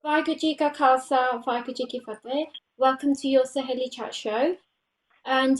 Vaheguru Ji Ka Khalsa, Vaheguru Ji Ki Fateh. Welcome to your Saheli Chat Show. And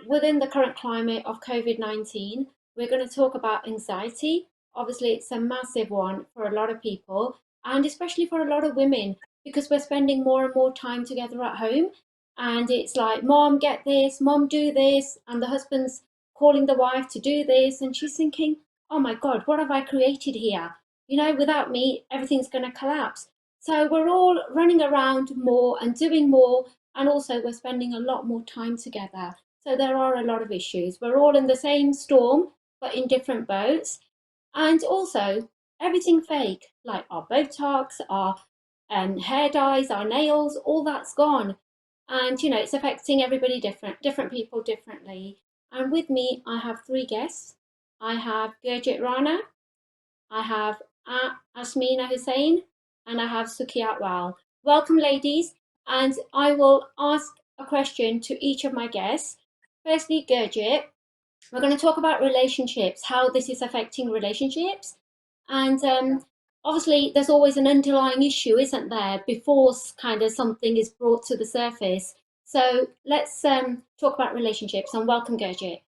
within the current climate of COVID-19, we're going to talk about anxiety. Obviously, it's a massive one for a lot of people, and especially for a lot of women, because we're spending more and more time together at home. And it's like, Mom, get this, Mom, do this. And the husband's calling the wife to do this. And she's thinking, oh my God, what have I created here? Without me, everything's going to collapse. So we're all running around more and doing more, and also we're spending a lot more time together. So there are a lot of issues. We're all in the same storm, but in different boats. And also, everything fake, like our Botox, our hair dyes, our nails, all that's gone. And it's affecting everybody different people differently. And with me, I have three guests. I have Gurjit Rana, I have Asmina Hussain, and I have Sukhi Atwal. Welcome, ladies, and I will ask a question to each of my guests. Firstly, Gurjit, we're going to talk about relationships, how this is affecting relationships, and obviously there's always an underlying issue, isn't there, before kind of something is brought to the surface. So let's talk about relationships, and welcome, Gurjit.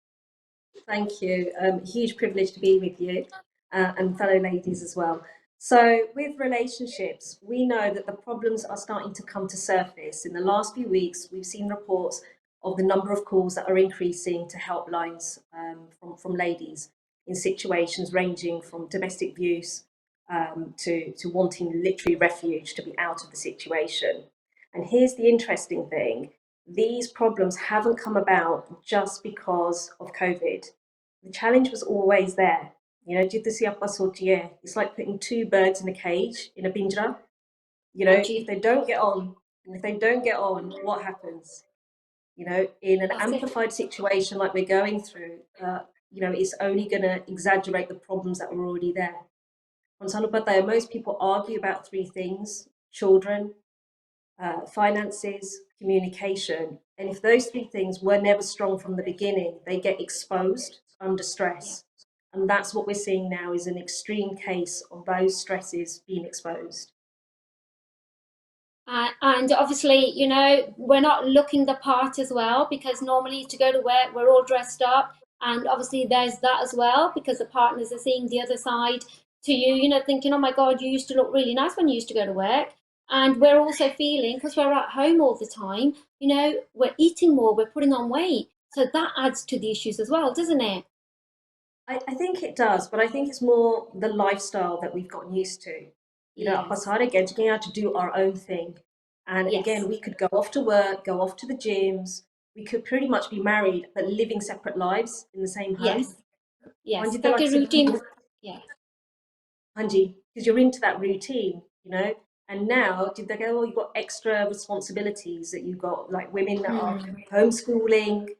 Thank you. Huge privilege to be with you and fellow ladies as well. So, with relationships, we know that the problems are starting to come to surface. In the last few weeks, we've seen reports of the number of calls that are increasing to helplines from ladies in situations ranging from domestic abuse to wanting literally refuge to be out of the situation. And here's the interesting thing, these problems haven't come about just because of COVID. The challenge was always there. It's like putting two birds in a cage in a pinjra. If Anji, they don't get on, and if they don't get on, what happens? In an that's it. amplified situation like we're going through, it's only going to exaggerate the problems that were already there. Most people argue about three things: children, finances, communication. And if those three things were never strong from the beginning, they get exposed under Yeah. stress. And that's what we're seeing now is an extreme case of those stresses being exposed. And obviously, we're not looking the part as well, because normally to go to work, we're all dressed up. And obviously, there's that as well, because the partners are seeing the other side to you, thinking, oh my God, you used to look really nice when you used to go to work. And we're also feeling, because we're at home all the time, we're eating more, we're putting on weight. So that adds to the issues as well, doesn't it? I think it does, but I think it's more the lifestyle that we've gotten used to. Yes. Apasara getting out to do our own thing. And Yes. again, we could go off to work, go off to the gyms. We could pretty much be married, but living separate lives in the same home. Yes. Yes. Because Because routine. Yeah. you're into that routine. And now, did they go, oh, you've got extra responsibilities that you've got, like women that are Mm. homeschooling,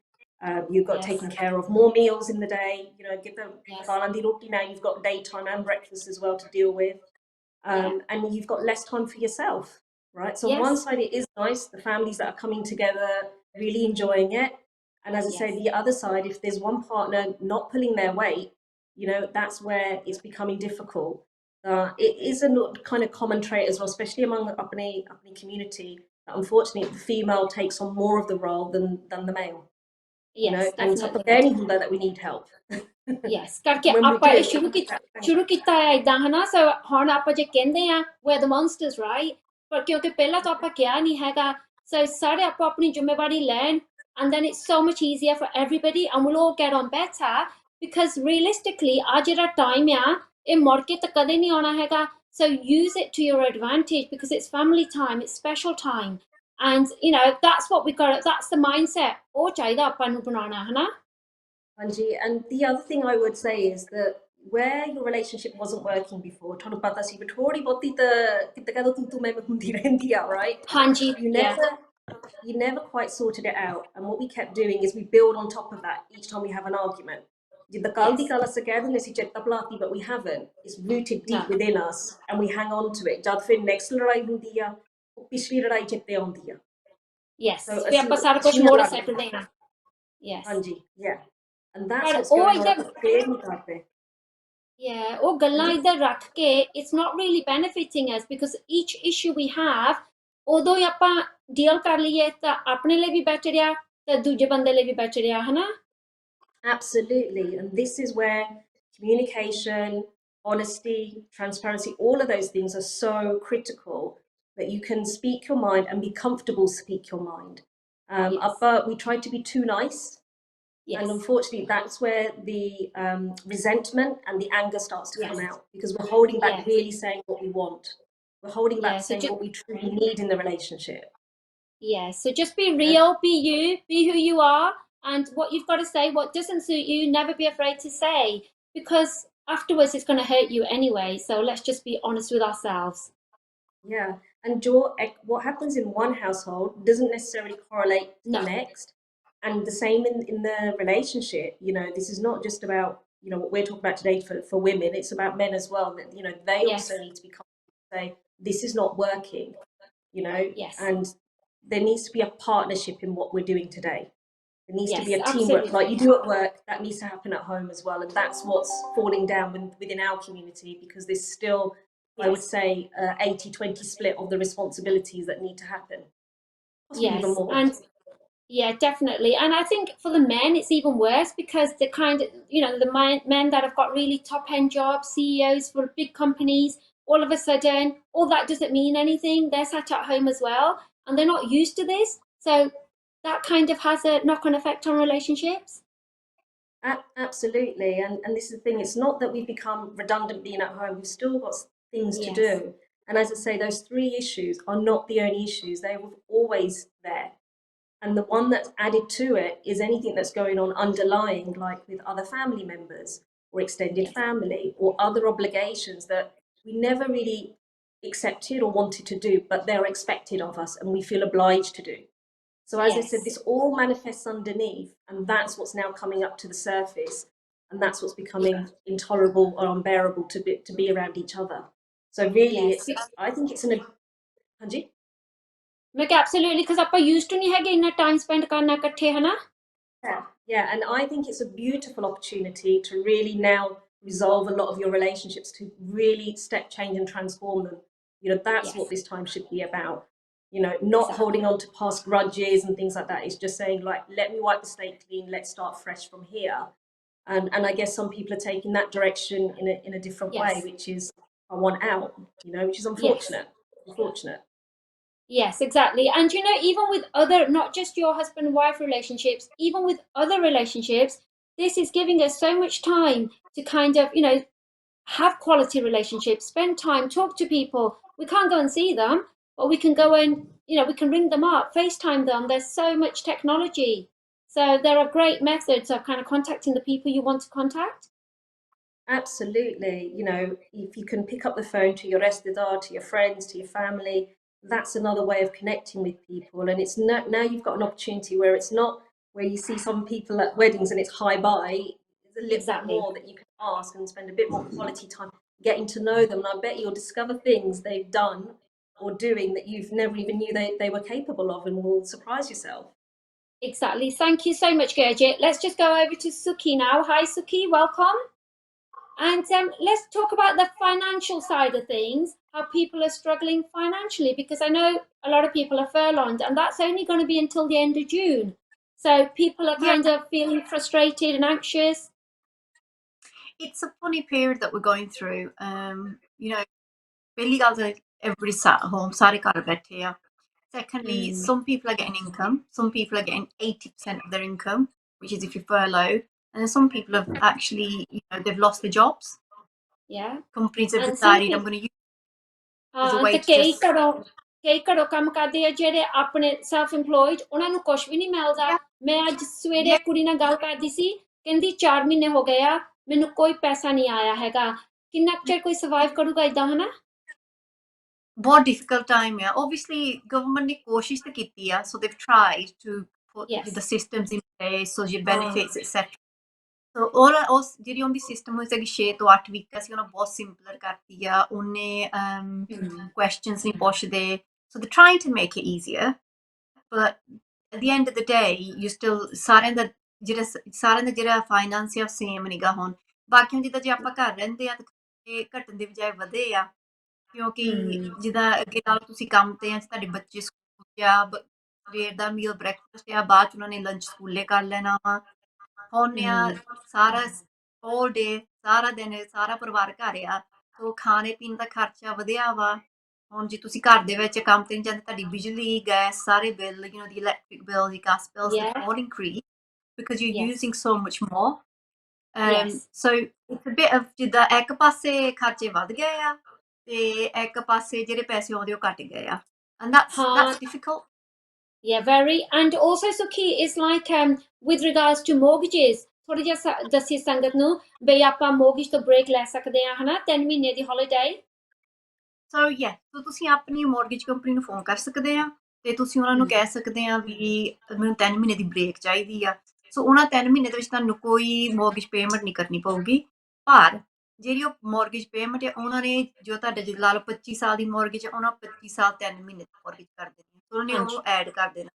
you've got Yes. taking care of more meals in the day, give them Yes. Kalandi roti now, you've got daytime and breakfast as well to deal with. Yeah. And you've got less time for yourself, right? So on one Yes. side, it is nice, the families that are coming together, really enjoying it. And as I say, Yes. the other side, if there's one partner not pulling their weight, that's where it's becoming difficult. It is a kind of common trait as well, especially among the Apni community, that unfortunately the female takes on more of the role than the male, Yes, and so definitely. that we need help. Yes, ਕਰਕੇ When we ਆਪਾਂ do ਇਹ it, ਸ਼ੁਰੂ ਕੀਤਾ ਹੈ ਇਦਾਂ ਹਨਾ, ਸੋ ਹੁਣ ਆਪਾਂ ਜੇ ਕਹਿੰਦੇ ਆ we're the monsters, right? ਪਰ ਕਿਉਂਕਿ ਪਹਿਲਾਂ ਤਾਂ ਆਪਾਂ ਕਿਹਾ ਨਹੀਂ ਹੈਗਾ, so ਸਾਰੇ ਆਪਾਂ ਆਪਣੀ ਜ਼ਿੰਮੇਵਾਰੀ ਲੈਣ, and then it's so much easier for everybody and we'll all get on better, because realistically ਆ ਜਿਹੜਾ ਟਾਈਮ ਆ ਇਹ ਮੁੜ ਕੇ ਤਾਂ ਕਦੇ ਨਹੀਂ ਆਉਣਾ ਹੈਗਾ, so use it to your advantage, because it's family time, it's special time, and that's what we got, that's the mindset ਉਹ ਚਾਹੀਦਾ ਆਪਾਂ ਨੂੰ ਬਣਾਉਣਾ ਹਨਾ. Anji, and the other thing I would say is that where your relationship wasn't working before, ਤੁਹਾਨੂੰ ਪਤਾ ਸੀ ਵੀ ਥੋੜੀ ਬਹੁਤੀ ਤਾਂ ਕਿਤੇ ਕਦੋਂ ਤੂੰ ਮੈਂ ਹੁੰਦੀ ਰਹਿੰਦੀ ਆ, right? ਹਾਂਜੀ, You yeah. never you never quite sorted it out. And what we kept doing is we build on top of that each time we have an argument. ਜਿੱਦਾਂ ਕੱਲ ਦੀ Yes. ਗੱਲ ਅਸੀਂ ਕਹਿ ਦਿੰਦੇ ਸੀ ਚੇਤਾ ਭੁਲਾਤੀ, but we haven't. It's rooted No. deep within us and we hang on to it. ਜਦ ਫਿਰ next ਲੜਾਈ ਹੁੰਦੀ ਆ, ਉਹ ਪਿਛਲੀ ਲੜਾਈ ਚੇਤੇ ਆਉਂਦੀ ਆ. Yes. So ਫਿਰ ਅਸੀਂ ਆਪਾਂ ਸਾਰਾ ਕੁਝ ਪਿਛਲੀਆਂ ਮੋੜ ਲੜਾਈਆਂ, ਸਕਦੇ ਹਾਂ. Yes. ਹਾਂਜੀ, yeah. And that's ਪਰ what's ਉਹ going on. ਇਹਦਾ ਆਪਾਂ ਫੇਰ ਨਹੀਂ ਕਰਦੇ. Yeah, ਉਹ ਗੱਲਾਂ ਇੱਧਰ ਰੱਖ ਕੇ it's not really benefiting us because each issue we have ਉਦੋਂ ਹੀ ਆਪਾਂ ਡੀਲ ਕਰ ਲਈਏ ਤਾਂ ਆਪਣੇ ਲਈ ਵੀ better ਆ ਤੇ ਦੂਜੇ ਬੰਦੇ ਲਈ ਵੀ better ਆ ਹਨਾ। Absolutely. And this is where communication, honesty, transparency, all of those things are so critical that you can speak your mind and be comfortable to speak your mind. Yes, But we try to be too nice. And yes, unfortunately, that's where the resentment and the anger starts to come yes, out because we're holding back yes, really saying what we want. We're holding back yes. So saying just what we truly need in the relationship. yes, so just be You know? real, be you, be who you are, and what you've got to say, what doesn't suit you, never be afraid to say because afterwards it's going to hurt you anyway. So let's just be honest with ourselves. Yeah, and what happens in one household doesn't necessarily correlate to the No, next. And the same in the relationship. This is not just about, what we're talking about today for women, it's about men as well. That, they also yes, need to be comfortable to say, this is not working, yes, and there needs to be a partnership in what we're doing today. There needs to be yes, a teamwork, like you absolutely. do at work, that needs to happen at home as well. And that's what's falling down within our community because there's still, I would Yes, say, 80-20 split of the responsibilities that need to happen, possibly even yes, more. and yeah, definitely. And I think for the men, it's even worse because the kind of, the men that have got really top end jobs, CEOs for big companies, all of a sudden, all that doesn't mean anything. They're sat at home as well and they're not used to this. So that kind of has a knock on effect on relationships. Absolutely. And this is the thing, it's not that we've become redundant being at home, we've still got things to Yes, do. And as I say, those three issues are not the only issues, they were always there. And the one that's added to it is anything that's going on underlying, like with other family members or extended yes, family or other obligations that we never really accepted or wanted to do, but they're expected of us and we feel obliged to do. So, as I said, yes, this all manifests underneath, and that's what's now coming up to the surface, and that's what's becoming intolerable or unbearable to be around each other. So, really, yes. I think it's an. Hanji? मैं क्या absolutely because ਆਪਾਂ used to नहीं है कि इतना time spend करना इकट्ठे है ना? Yeah, and I think it's a beautiful opportunity to really now resolve a lot of your relationships, to really step change and transform them. That's what Yes, this time should be about. Not holding exactly. on to past grudges and things like that. It's just saying, like, let me wipe the slate clean, let's start fresh from here. And I guess some people are taking that direction in a different way, Yes, which is I want out, which is yes. unfortunate. Unfortunate. Yes, exactly. And even with other, not just your husband wife relationships, even with other relationships, this is giving us so much time to kind of, have quality relationships, spend time, talk to people. We can't go and see them, but we can go and, we can ring them up, FaceTime them. There's so much technology. So there are great methods of kind of contacting the people you want to contact. Absolutely. If you can pick up the phone to your restadar, to your friends, to your family, that's another way of connecting with people. And it's not, now you've got an opportunity where it's not where you see some people at weddings and it's hi bye. There's a little bit Exactly. more that you can ask and spend a bit more quality time getting to know them. And I bet you'll discover things they've done or doing that you've never even knew they were capable of and will surprise yourself. Exactly. Thank you so much, Gurjit. Let's just go over to Sukhi now. Hi, Sukhi. Welcome. And let's talk about the financial side of things, how people are struggling financially, because I know a lot of people are furloughed, and that's only going to be until the end of June. So people are Yeah, kind of feeling frustrated and anxious. it's a funny period that we're going through. ਪਹਿਲੀ ਗੱਲ ਤਾਂ everybody sat at home, ਸਾਰੇ ਘਰ ਬੈਠੇ ਆ. Secondly, Mm, some people are getting income. Some people are getting 80% of their income, which is if you're furloughed. And then some people have actually, they've lost their jobs. yeah. Companies have And some decided I'm people, going to use it as a way ਤੇ to just, ਕਈ ਘਰੋਂ ਕੰਮ ਕਰਦੇ ਆ ਜਿਹੜੇ ਆਪਣੇ self employed ਉਹਨਾਂ ਨੂੰ ਕੁਝ ਵੀ ਨਹੀਂ ਮਿਲਦਾ yeah, ਮੈਂ ਅੱਜ ਸਵੇਰੇ yeah, ਕੁੜੀ ਨਾਲ ਗੱਲ ਕਰਦੀ ਸੀ ਕਹਿੰਦੀ 4 ਮਹੀਨੇ ਹੋ ਗਏ ਆ ਮੈਨੂੰ ਕੋਈ ਪੈਸਾ ਨਹੀਂ ਆਇਆ ਹੈਗਾ ਕਿੰਨਾ ਕੁ ਚਿਰ ਕੋਈ ਸਰਵਾਈਵ ਕਰੂਗਾ ਇਦਾਂ ਹਨਾ बहुत difficult time. Yeah, obviously, government ने कोशिश तो की है, so they've tried to put the yes systems in place, so your ਹਾਂ benefits, etc. So ਉਸ ਜਿਹੜੀ ਉਹਦੀ ਸਿਸਟਮ ਹੋਈ ਸੀਗੀ 6 ਤੋਂ 8 ਵੀਕਾਂ ਸੀ ਉਹਨਾਂ ਬਹੁਤ ਸਿੰਪਲਰ ਕਰਤੀ ਆ ਉਹਨੇ questions ਨਹੀਂ ਪੁੱਛਦੇ so they're trying to make it easier but at the end of the day you still ਸਾਰਿਆਂ ਦਾ ਜਿਹੜਾ ਫਾਈਨਾਂਸ ਆ ਸੇਮ ਨਹੀਂਗਾ ਹੁਣ ਬਾਕੀ ਜਿੱਦਾਂ ਜੇ ਆਪਾਂ ਘਰ ਰਹਿੰਦੇ ਆ ਤਾਂ ਖਰਚੇ ਘਟਣ ਦੀ ਬਜਾਏ ਵਧੇ ਆ ਕਿਉਂਕਿ ਜਿੱਦਾਂ ਅੱਗੇ ਨਾਲ ਤੁਸੀਂ ਕੰਮ ਤੇ ਆ ਤੁਹਾਡੇ ਬੱਚੇ ਸਕੂਲ ਆ ਸਵੇਰ ਦਾ ਮੀਲ ਬ੍ਰੈਕਫਾਸਟ ਆ ਬਾਅਦ ਚ ਉਹਨਾਂ ਨੇ ਲੰਚ ਸਕੂਲੇ ਕਰ ਲੈਣਾ ਵਾ ਹੁਣ ਆ ਸਾਰਾ all day ਸਾਰਾ ਦਿਨ ਸਾਰਾ ਪਰਿਵਾਰ ਘਰ ਆ ਸੋ ਖਾਣੇ ਪੀਣ ਦਾ ਖਰਚਾ ਵਧਿਆ ਵਾ ਹੁਣ ਜੇ ਤੁਸੀਂ ਘਰ ਦੇ ਵਿੱਚ ਕੰਮ ਤੇ ਨਹੀਂ ਜਾਂਦੇ ਤੁਹਾਡੀ ਬਿਜਲੀ ਗੈਸ ਸਾਰੇ bill the electric bill the gas bills they've Yeah. all increased because you're Yes. using so much more Yes. so it's a bit of ਜਿੱਦਾਂ ਇੱਕ ਪਾਸੇ ਖਰਚੇ ਵੱਧ ਗਏ ਆ ਤੇ ਇੱਕ ਪਾਸੇ ਜਿਹੜੇ ਪੈਸੇ ਆਉਂਦੇ ਉਹ ਘਟ ਗਏ ਆ and that's difficult. Yeah, very. And also, Sukhi, it's like with regards to mortgages, ਥੋੜਾ ਜਿਹਾ ਦੱਸੀ ਸੰਗਤ ਨੂੰ ਬਈ ਆਪਾਂ mortgage ਤੋਂ break ਲੈ ਸਕਦੇ ਆ ਹਨਾ 3 ਮਹੀਨੇ ਦੀ holiday. So yeah, so ਤੁਸੀਂ ਆਪਣੀ mortgage company ਨੂੰ ਫੋਨ ਕਰ ਸਕਦੇ ਆ ਤੇ ਤੁਸੀਂ ਉਹਨਾਂ ਨੂੰ ਕਹਿ ਸਕਦੇ ਆ ਵੀ ਮੈਨੂੰ 3 ਮਹੀਨੇ ਦੀ ਬ੍ਰੇਕ ਚਾਹੀਦੀ ਆ ਸੋ ਉਹਨਾਂ 3 ਮਹੀਨੇ ਦੇ ਵਿੱਚ ਤੁਹਾਨੂੰ ਕੋਈ mortgage payment ਨਹੀਂ ਕਰਨੀ ਪਊਗੀ ਪਰ ਜਿਹੜੀ ਉਹ mortgage payment ਹੈ ਉਹਨਾਂ ਨੇ ਜੋ ਤੁਹਾਡੇ ਜੇ ਲਾ ਲਓ 25 ਸਾਲ ਦੀ mortgage ਹੈ ਉਹਨਾਂ 25 ਸਾਲ 3 ਮਹੀਨੇ ਦੀ mortgage ਕਰ ਦੇਣੀ ਉਹਨਾਂ ਨੇ ਉਹਨੂੰ ਐਡ ਕਰ ਦੇਣਾ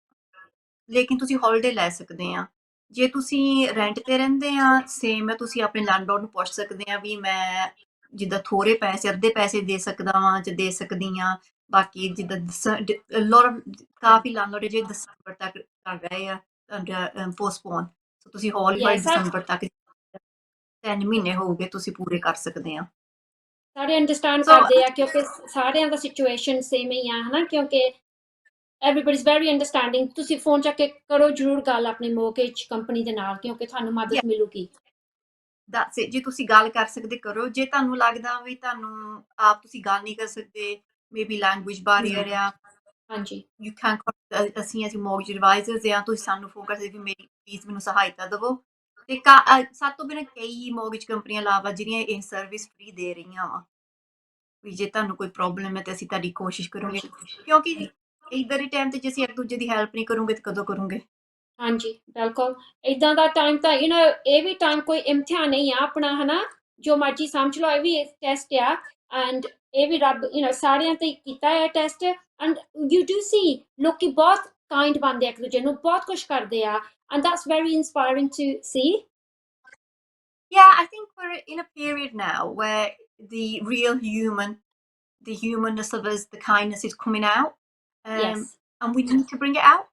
ਲੇਕਿਨ ਤੁਸੀਂ holiday ਲੈ ਸਕਦੇ ਆ ਜੇ ਤੁਸੀਂ ਰੈਂਟ ਤੇ ਰਹਿੰਦੇ ਆ ਸੇਮ ਹੈ ਤੁਸੀਂ ਆਪਣੇ ਲੈਂਡਲੋਰਡ ਨੂੰ ਪੁੱਛ ਸਕਦੇ ਆ ਵੀ ਮੈਂ ਜਿੱਦਾਂ ਥੋੜੇ ਪੈਸੇ ਅੱਧੇ ਪੈਸੇ ਦੇ ਸਕਦਾ ਵਾਂ ਜਾਂ ਦੇ ਸਕਦੀ ਆ ਬਾਕੀ ਜਿੱਦਾਂ ਕਾਫੀ ਲੈਂਡਲੋਰਡ ਜੇ ਦਸੰਬਰ ਤੱਕ ਕਰ ਰਹੇ ਆ ਪੋਸਟਪੋਨ ਸੋ ਤੁਸੀਂ ਹੌਲੀ ਹੌਲੀ ਦਸੰਬਰ ਤੱਕ 3 ਮਹੀਨੇ ਹੋ ਗਏ ਤੁਸੀਂ ਪੂਰੇ ਕਰ ਸਕਦੇ ਆ ਸਾਰੇ ਅੰਡਰਸਟੈਂਡ ਕਰਦੇ ਆ ਕਿਉਂਕਿ ਸਾਰਿਆਂ ਦਾ ਸਿਚੁਏਸ਼ਨ ਸੇਮ ਹੀ ਆ ਹਨਾ ਕਿਉਂਕਿ everybody's very understanding ਤੁਸੀਂ ਫੋਨ ਚੱਕ ਕੇ ਕਰੋ ਜਰੂਰ ਗੱਲ ਆਪਣੀ mortgage company ਦੇ ਨਾਲ ਕਿਉਂਕਿ ਤੁਹਾਨੂੰ ਮਦਦ ਮਿਲੂਗੀ that's it ਜੇ ਤੁਸੀਂ ਗੱਲ ਕਰ ਸਕਦੇ ਕਰੋ ਜੇ ਤੁਹਾਨੂੰ ਲੱਗਦਾ ਵੀ ਤੁਹਾਨੂੰ ਆਪ ਤੁਸੀਂ ਗੱਲ ਨਹੀਂ ਕਰ ਸਕਦੇ ਮੇਬੀ ਲੈਂਗੁਏਜ ਬਾਰੀਅਰ ਆ ਹਾਂਜੀ you can ਅਸੀਂ mortgage advisors ਆ ਤੁਸੀਂ ਸਾਨੂੰ ਫੋਨ ਕਰ ਸਕਦੇ ਵੀ ਮੇਰੀ ਪਲੀਜ਼ ਮੈਨੂੰ ਸਹਾਇਤਾ ਦਿਵੋ ਤੇ ਸਭ ਤੋਂ ਬਿਨਾਂ ਕਈ mortgage ਕੰਪਨੀਆਂ ਇਲਾਵਾ ਜਿਹੜੀਆਂ ਇਹ ਸਰਵਿਸ ਫ੍ਰੀ ਦੇ ਰਹੀਆਂ ਵਾ ਵੀ ਜੇ ਤੁਹਾਨੂੰ ਕੋਈ ਪ੍ਰੋਬਲਮ ਹੈ ਤੇ ਅਸੀਂ ਤੁਹਾਡੀ ਕੋਸ਼ਿਸ਼ ਕਰਾਂਗੇ ਕਿਉਂਕਿ ਇਦਾਂ ਦੇ ਟਾਈਮ ਤੇ ਜੇ ਅਸੀਂ ਇੱਕ ਦੂਜੇ ਦੀ ਹੈਲਪ ਨਹੀਂ ਕਰੂੰਗੇ ਤੇ ਕਦੋਂ ਕਰੂੰਗੇ ਹਾਂਜੀ ਬਿਲਕੁਲ ਇਦਾਂ ਦਾ ਟਾਈਮ ਤਾਂ ਇਹ ਵੀ ਟਾਈਮ ਕੋਈ ਇਮਤਿਹਾਨ ਨਹੀਂ ਆ ਆਪਣਾ ਹਨਾ ਜੋ ਮਰਜੀ ਸਮਝ ਲਓ ਇਹ ਵੀ ਟੈਸਟ ਆ ਐਂਡ ਇਹ ਵੀ ਰੱਬ ਸਾਰਿਆਂ ਤੇ ਕੀਤਾ ਹੈ ਟੈਸਟ ਐਂਡ ਯੂ ਡੂ ਸੀ ਲੋਕੀ ਬਹੁਤ ਕਾਈਂਡ ਬਣਦੇ ਇੱਕ ਦੂਜੇ ਨੂੰ ਬਹੁਤ ਕੁਝ ਕਰਦੇ ਆ and that's very inspiring to see Yeah, I think we're in a period now where the real the humanness of us, the kindness is coming out. Yes. And we need to bring it out.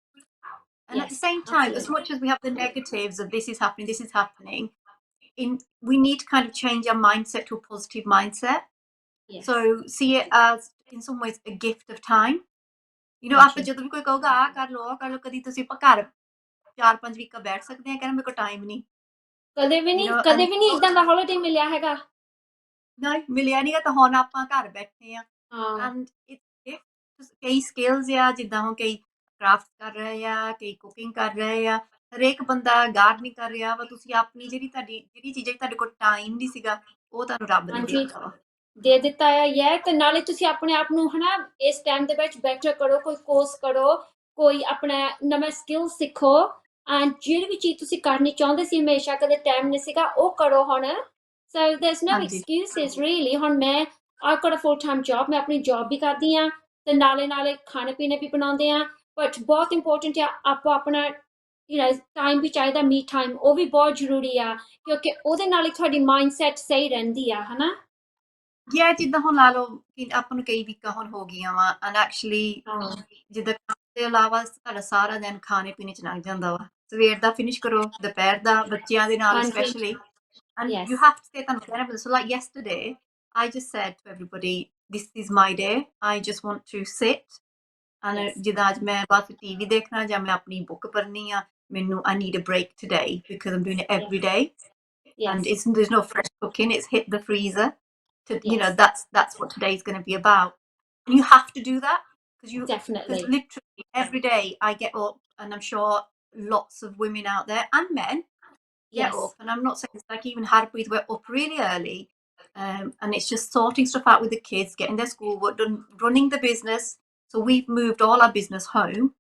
And yes, at the same time, absolutely. as much as we have the negatives of this is happening, we need to kind of change our mindset to a positive mindset. Yes. So see it as, in some ways, a gift of time. ਆਪਾਂ ਜਦੋਂ ਵੀ ਕੋਈ ਕਹੂਗਾ ਆ ਕਰ ਲਓ ਕਦੀ ਤੁਸੀਂ ਘਰ 4-5 ਵੀਕਾਂ ਬੈਠ ਸਕਦੇ ਆ ਕਹਿੰਦਾ ਮੇਰੇ ਕੋਲ ਟਾਈਮ ਨਹੀਂ ਕਦੇ ਵੀ ਨਹੀਂ ਇਦਾਂ ਦਾ ਹੌਲੀਡੇ ਮਿਲਿਆ ਹੈਗਾ ਨਹੀਂ ਮਿਲਿਆ ਨਹੀਂਗਾ ਤਾਂ ਹੁਣ ਆਪਾਂ ਘਰ ਬੈਠੇ ਆ ਐਂਡ ਕਈ ਸਕਿੱਲਸ ਆ ਜਿੱਦਾਂ ਹੁਣ ਕਈ ਕ੍ਰਾਫਟ ਕਰ ਰਹੇ ਆ ਕਈ ਕੁਕਿੰਗ ਕਰ ਰਹੇ ਆ ਹਰੇਕ ਬੰਦਾ ਗਾਰਡਨਿੰਗ ਕਰ ਰਿਹਾ ਵਾ ਤੁਸੀਂ ਆਪਣੀ ਜਿਹੜੀ ਚੀਜ਼ਾਂ ਤੁਹਾਡੇ ਕੋਲ ਟਾਈਮ ਨਹੀਂ ਸੀਗਾ ਉਹ ਤੁਹਾਨੂੰ ਰੱਬ ਨੇ ਦੇ ਦਿੱਤਾ ਹੈ ਤੇ ਨਾਲੇ ਤੁਸੀਂ ਆਪਣੇ ਆਪ ਨੂੰ ਹਨਾ ਇਸ ਟਾਈਮ ਦੇ ਵਿੱਚ ਬੈਟਰ ਕਰੋ ਕੋਈ ਕੋਰਸ ਕਰੋ ਕੋਈ ਆਪਣਾ ਨਵਾਂ ਸਕਿੱਲ ਸਿੱਖੋ ਐਂਡ ਜਿਹੜੀ ਵੀ ਚੀਜ਼ ਤੁਸੀਂ ਕਰਨੀ ਚਾਹੁੰਦੇ ਸੀ ਹਮੇਸ਼ਾ ਕਦੇ ਟਾਈਮ ਨਹੀਂ ਸੀਗਾ ਉਹ ਕਰੋ ਹੁਣ ਸੋ there's no excuses really ਹੁਣ ਮੈਂ I've got a full time job ਮੈਂ ਆਪਣੀ ਜੌਬ ਵੀ ਕਰਦੀ ਆ ਤੇ ਨਾਲੇ ਖਾਣੇ ਪੀਣੇ ਵੀ ਬਣਾਉਂਦੇ ਆ ਬਟ ਬਹੁਤ ਇੰਪੋਰਟੈਂਟ ਆ ਆਪੋ ਆਪਣਾ ਟਾਈਮ ਵੀ ਚਾਹੀਦਾ ਮੀ ਟਾਈਮ ਉਹ ਵੀ ਬਹੁਤ ਜ਼ਰੂਰੀ ਆ ਕਿਉਂਕਿ ਉਹਦੇ ਨਾਲ ਹੀ ਤੁਹਾਡੀ ਮਾਈਂਡਸੈਟ ਸਹੀ ਰਹਿੰਦੀ ਆ ਹਨਾ ਜਿੱਦਾਂ ਹੁਣ ਲਾ ਲਓ ਕਿ ਆਪਾਂ ਨੂੰ ਕਈ ਵੀਕਾਂ ਹੁਣ ਹੋ ਗਈਆਂ ਵਾ ਐਂਡ ਐਕਚੁਅਲੀ ਜਿੱਦਾਂ ਕੰਮ ਤੋਂ ਇਲਾਵਾ ਤੁਹਾਡਾ ਸਾਰਾ ਦਿਨ ਖਾਣੇ ਪੀਣੇ ਚ ਲੰਘ ਜਾਂਦਾ ਵਾ ਸਵੇਰ ਦਾ ਫਿਨਿਸ਼ ਕਰੋ ਦੁਪਹਿਰ ਦਾ ਬੱਚਿਆਂ ਦੇ ਨਾਲ specially and you have to stay on so like yesterday I just said to everybody this is my day I just want to sit and ਜਿੱਦਾਂ ਅੱਜ ਮੈਂ ਬਸ ਟੀਵੀ ਦੇਖਣਾ ਜਾਂ ਮੈਂ ਆਪਣੀ ਬੁੱਕ ਪੜ੍ਹਨੀ ਆ ਮੈਨੂੰ I need a break today because I'm doing it every day and there's no fresh cooking it's hit the freezer to that's what today's going to be about and you have to do that because literally every day I get up and I'm sure lots of women out there and men get up and I'm not saying it's like even Harpreet we're up really early and it's just sorting stuff out with the kids getting their schoolwork done running the business so we've moved all our business home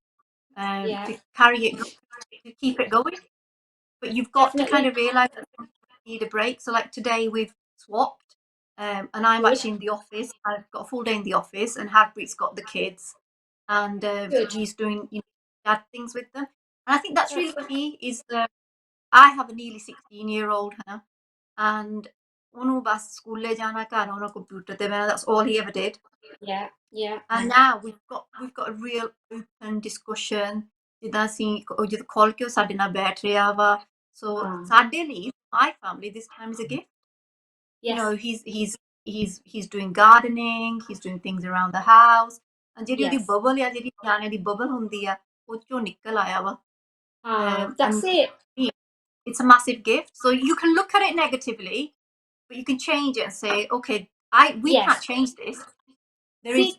to carry it to keep it going but you've got to kind of realize that you need a break so like today we've swapped and I'm actually in the office I've got a full day in the office and Harpreet's got the kids and he's doing dad things with them and I think that's really key is that I have a nearly 16-year-old, huh? and ਉਹਨੂੰ ਬਸ ਸਕੂਲੇ ਜਾਣਾ ਘਰ ਆਉਣਾ computer ਤੇ ਬਹਿਣਾ, that's all he ever did. Yeah. And now we've got a real open discussion, ਜਿੱਦਾਂ ਅਸੀਂ ਜਦੋਂ ਖੋਲ ਕੇ ਉਹ ਸਾਡੇ ਨਾਲ ਬੈਠ ਰਿਹਾ ਵਾ, so ਸਾਡੇ ਲਈ, my family, this time is a gift. You know, he's doing gardening, he's doing things around the house, and ਜਿਹੜੀ ਉਹਦੀ ਬਬਲ ਆ, ਜਿਹੜੀ ਨਿਆਣੇ ਦੀ ਬਬਲ ਹੁੰਦੀ ਆ, ਉਹ ਚੋਂ ਨਿਕਲ ਆਇਆ ਵਾ. That's it. It's a massive gift. So you can look at it negatively, but you can change it and say, okay, we can't change this. This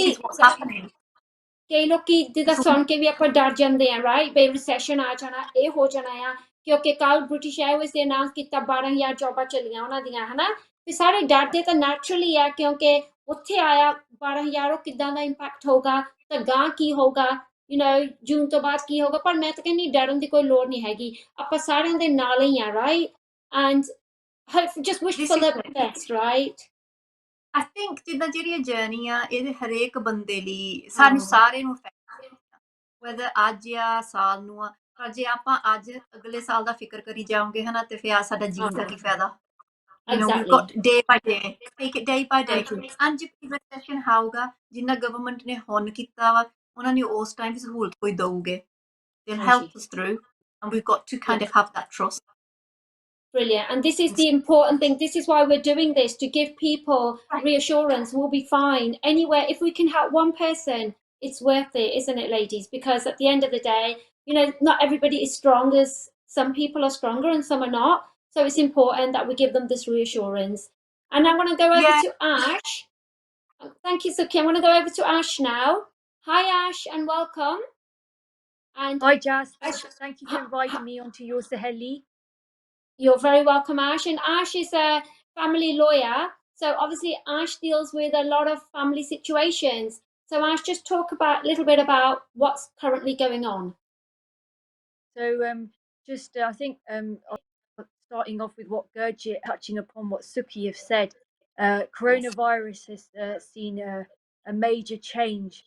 is what's happening. ਕਈ ਲੋਕੀ ਜਿੱਦਾਂ ਸੁਣ ਕੇ ਵੀ ਆਪਾਂ ਡਰ ਜਾਂਦੇ ਆ, ਰਾਈਟ, ਬਈ ਰਿਸੈਸ਼ਨ ਆ ਜਾਣਾ, ਇਹ ਹੋ ਜਾਣਾ ਆ, ਕਿਉਂਕਿ ਕੱਲ ਬ੍ਰਿਟਿਸ਼ 에ਅਰਵੇਜ਼ ਨੇ ਅਨਾਉਂਸ ਕੀਤਾ 12,000 ਜੌਬਾਂ ਚੱਲੀਆਂ ਉਹਨਾਂ ਦੀਆਂ, ਹਨਾ, ਤੇ ਸਾਰੇ ਡਰਦੇ ਤਾਂ ਨੈਚੁਰਲੀ ਆ, ਕਿਉਂਕਿ ਉੱਥੇ ਆਇਆ 12,000, ਉਹ ਕਿੱਦਾਂ ਦਾ ਇੰਪੈਕਟ ਹੋਊਗਾ, ਤਾਂ ਗਾਂ ਕੀ ਹੋਊਗਾ, ਜੂਨ ਤੋਂ ਬਾਅਦ ਕੀ ਹੋਊਗਾ। ਪਰ ਮੈਂ ਤਾਂ ਕਹਿੰਦੀ ਡਰਨ ਦੀ ਕੋਈ ਲੋੜ ਨਹੀਂ ਹੈਗੀ, ਆਪਾਂ ਸਾਰਿਆਂ ਦੇ ਨਾਲ ਹੀ ਆ, right, and just wish for the best, right? I think ਜਿੱਦਾਂ ਜਿਹੜੀ ਇਹ ਜਰਨੀ ਆ, ਇਹਦੇ ਹਰੇਕ ਬੰਦੇ ਲਈ, ਸਾਨੂੰ ਸਾਰੇ ਨੂੰ whether ਅੱਜ ਆ ਸਾਲ ਨੂੰ ਆ, ਪਰ ਜੇ ਆਪਾਂ ਅੱਜ ਅਗਲੇ ਸਾਲ ਦਾ ਫਿਕਰ ਕਰੀ ਜਾਵਾਂਗੇ, ਹਨਾ, ਤੇ ਫਿਰ ਸਾਡਾ ਜੀਣ ਦਾ ਕੀ ਫਾਇਦਾ? We've got day by day, take it day by day. And ਜੇ recession ਆਊਗਾ, ਜਿੰਨਾ ਗਵਰਨਮੈਂਟ ਨੇ ਹੁਣ ਕੀਤਾ ਵਾ, ਉਹਨਾਂ ਨੇ ਉਸ ਟਾਈਮ ਸਹੂਲਤ ਕੋਈ ਦਊਗੇ, they'll help us through, and we've got to kind of have that trust. Brilliant. And this is the important thing. This is why we're doing this, to give people reassurance. We'll be fine. Anywhere, if we can help one person, it's worth it, isn't it, ladies? Because at the end of the day, not everybody is strong as some people are stronger and some are not. So it's important that we give them this reassurance. And I want to go over to Ash. Thank you, Sukhi. I want to go over to Ash now. Hi, Ash, and welcome. And hi, Jas. Thank you for inviting me onto your Saheli. You're very welcome, Ash. And Ash is a family lawyer. So obviously Ash deals with a lot of family situations. So Ash, just talk a little bit about what's currently going on. So I think starting off with what Gurjit, touching upon what Sukhi have said, coronavirus has seen a major change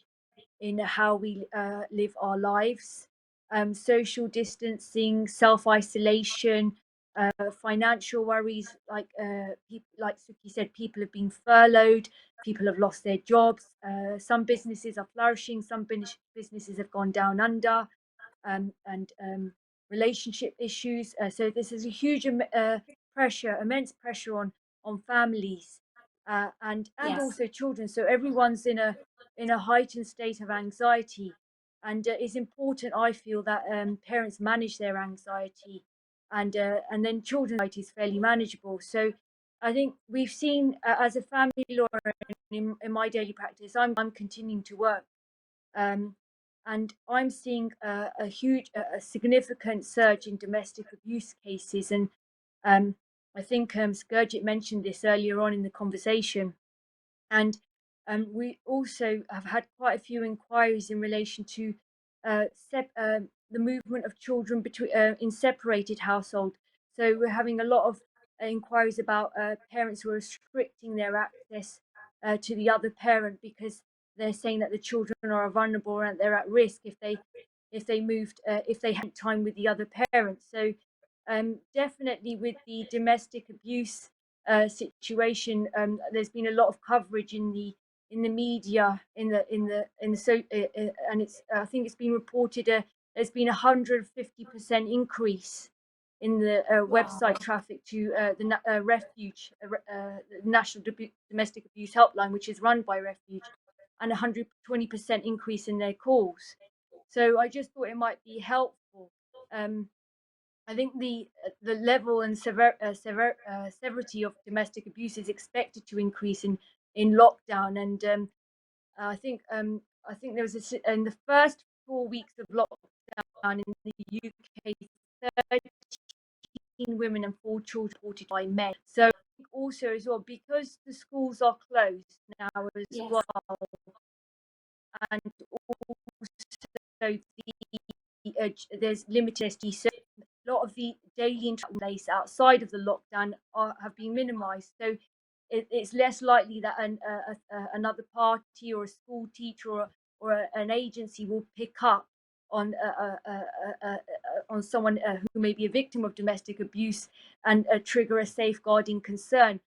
in how we live our lives. Social distancing, self-isolation, financial worries, like Suki said, people have been furloughed, people have lost their jobs, some businesses are flourishing, some businesses have gone down under, and relationship issues. So this is a huge immense pressure on families, and also children. So everyone's in a heightened state of anxiety, and it's important, I feel, that parents manage their anxiety, and then children's anxiety is fairly manageable. So I think we've seen, as a family lawyer in my daily practice, I'm continuing to work, and I'm seeing a significant surge in domestic abuse cases, and I think Gurjit mentioned this earlier on in the conversation, and we also have had quite a few inquiries in relation to the movement of children between in separated households. So we're having a lot of inquiries about parents who are restricting their access to the other parent, because they're saying that the children are vulnerable and they're at risk if they have time with the other parent. So definitely with the domestic abuse situation, there's been a lot of coverage in the media, and it's I think it's been reported there's been 150% increase in the website traffic to the Refuge, the National Domestic Abuse Helpline, which is run by Refuge, and 120% increase in their calls. So I just thought it might be helpful. I think the level and severity of domestic abuse is expected to increase in lockdown, and I think there was in the first 4 weeks of lockdown in the UK, 13 women and 4 children reported by men. So also as well, because the schools are closed now as well, and also there's limited SD, so a lot of the daily interactions outside of the lockdown have been minimised. So it's less likely that another party or a school teacher or an agency will pick up on on someone who may be a victim of domestic abuse and trigger a safeguarding concern.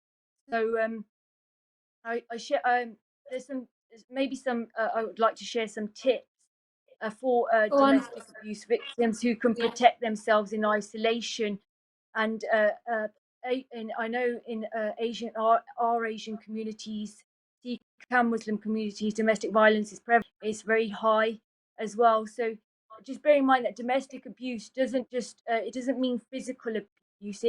So I share there's some I would like to share some tips for Go on. domestic abuse victims who can protect themselves in isolation. And I know in Asian our Asian communities, Sikh and Muslim communities, domestic violence is prevalent. It's very high as well. So just bear in mind that domestic abuse doesn't just it doesn't mean physical abuse.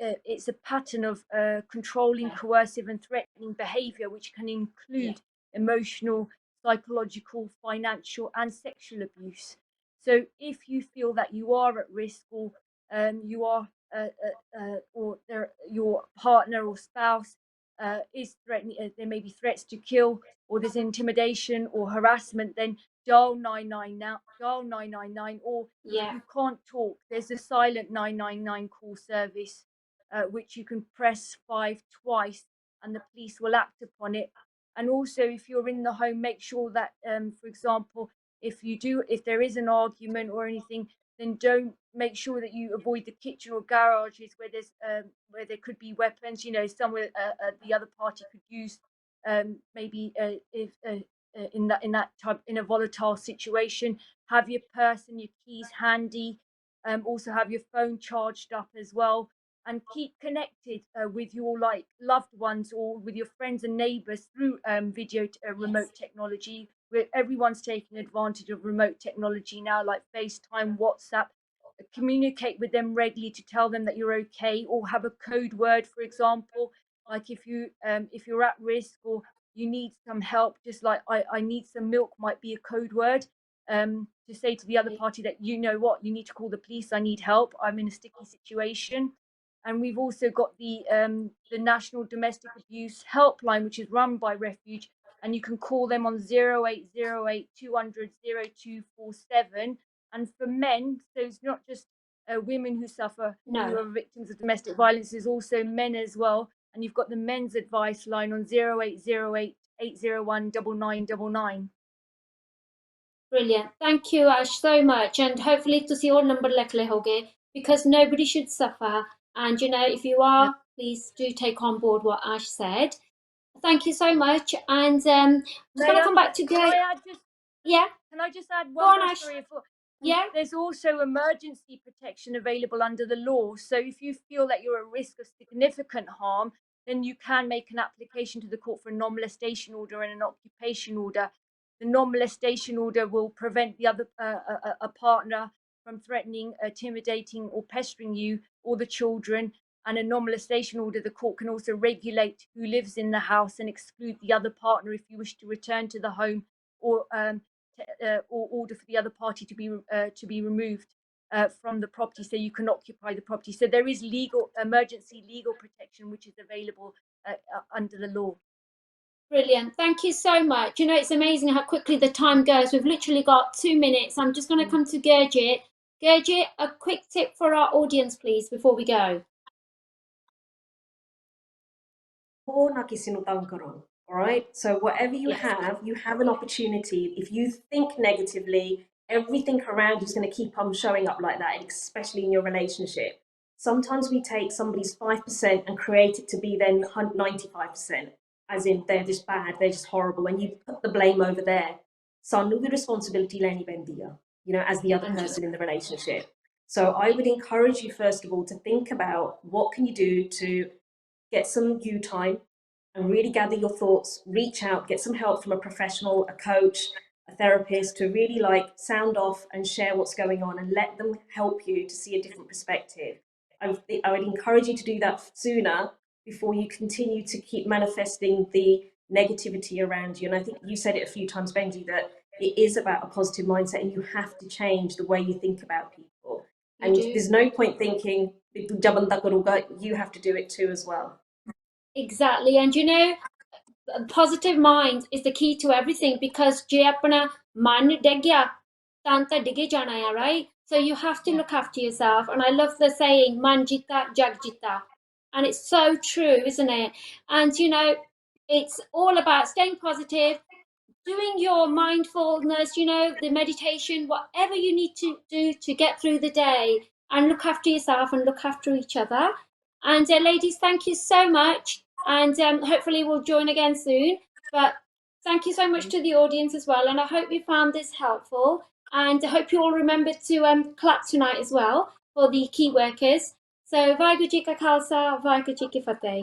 It's a pattern of controlling, coercive, and threatening behaviour, which can include emotional, psychological, financial, and sexual abuse. So if you feel that you are at risk, or you are your partner or spouse is threatening, there may be threats to kill, or there's intimidation or harassment, then dial 999 now, dial 999. Or if you can't talk, there's a silent 999 call service which you can press 5 twice and the police will act upon it. And also, if you're in the home, make sure that for example, if there is an argument or anything, then don't make sure that you avoid the kitchen or garages where there could be weapons. You know, somewhere the other party could use maybe if in that type, in a volatile situation. Have your purse and your keys handy. Also have your phone charged up as well, and keep connected with your loved ones or with your friends and neighbors through remote technology, where everyone's taking advantage of remote technology now, like FaceTime, WhatsApp. Communicate with them regularly to tell them that you're okay, or have a code word, for example, like if you're at risk or you need some help, just like I need some milk might be a code word, to say to the other party that, you know what, you need to call the police, I need help, I'm in a sticky situation. And we've also got the National Domestic Abuse Helpline, which is run by Refuge, and you can call them on 0808 200 0247. And for men, so it's not just women who suffer, who are victims of domestic violence, there's also men as well. And you've got the men's advice line on 0808 801 9999. Brilliant. Thank you, Ash, so much. And hopefully to see all number likely hoge, because nobody should suffer. And you know, if you are, please do take on board what Ash said. Thank you so much. And I'm going to come back to go. Yeah. Can I just add one more story? Yeah. There's also emergency protection available under the law. So if you feel that you're at risk of significant harm, then you can make an application to the court for a non-molestation order and an occupation order. The non-molestation order will prevent the other a partner from threatening, intimidating, or pestering you or the children. And a non-molestation order, the court can also regulate who lives in the house and exclude the other partner if you wish to return to the home, or order for the other party to be removed from the property, so you can occupy the property. So there is emergency legal protection which is available under the law. Brilliant. Thank you so much. You know, it's amazing how quickly the time goes. We've literally got 2 minutes. I'm just going to come to Gurjit. Gurjit, a quick tip for our audience, please, before we go. All right. So whatever you have an opportunity. If you think negatively, everything around you is going to keep on showing up like that, especially in your relationship. Sometimes we take somebody's 5% and create it to be then 95%, as in they're just bad, they're just horrible, and you put the blame over there. So the responsibility leni bendiya, you know, as the other person in the relationship. So I would encourage you, first of all, to think about what can you do to get some you time and really gather your thoughts, reach out, get some help from a professional, a coach, a therapist, to really sound off and share what's going on and let them help you to see a different perspective. I would encourage you to do that sooner before you continue to keep manifesting the negativity around you. And I think you said it a few times, Benji, that it is about a positive mindset and you have to change the way you think about people. And there's no point thinking, you have to do it too as well. Exactly. And you know, positive mind is the key to everything, because je apna man degya tanta dige jana hai, right? So you have to look after yourself. And I love the saying, man jita jag jita. And it's so true, isn't it? And you know, it's all about staying positive, doing your mindfulness, you know, the meditation, whatever you need to do to get through the day and look after yourself and look after each other. And ladies, thank you so much. And hopefully we'll join again soon. But thank you so much to the audience as well. And I hope you found this helpful. And I hope you all remember to clap tonight as well for the key workers. So, Vaheguru Ji Ka Khalsa, Vaheguru Ji Ki Fateh.